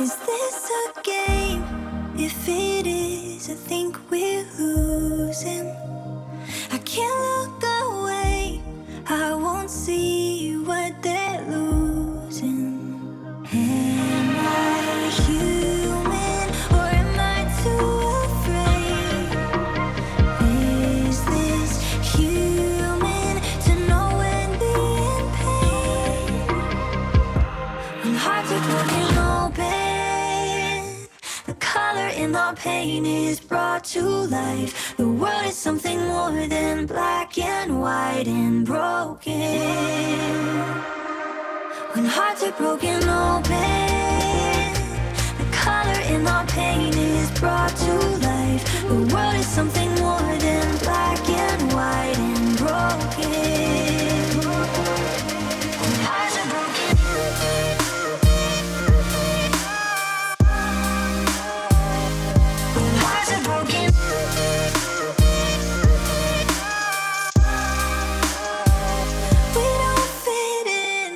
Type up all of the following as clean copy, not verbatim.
Is this a game? If it is, I think we're losing. I can't look away, I won't see what they're losing. Am I human or am I too afraid? Is this human to know when being pain? When hearts are broken open, the color in our pain is brought to life. The world is something more than black and white and broken. When hearts are broken open, the color in our pain is brought to life. The world is something more than black and white and broken. When hearts are broken, when hearts are broken, we don't fit in,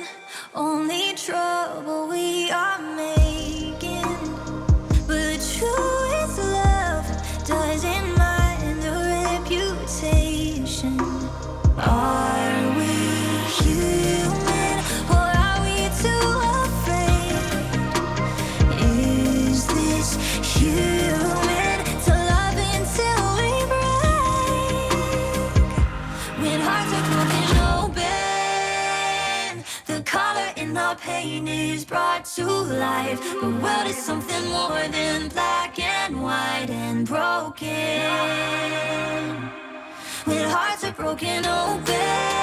only trouble we are making. But the truest love doesn't mind the reputation. Are we human or are we too afraid? Is this human to love until we break? When hearts are broken open, the color in our pain is brought to life. The world is something more than black and white and broken. When hearts are broken open,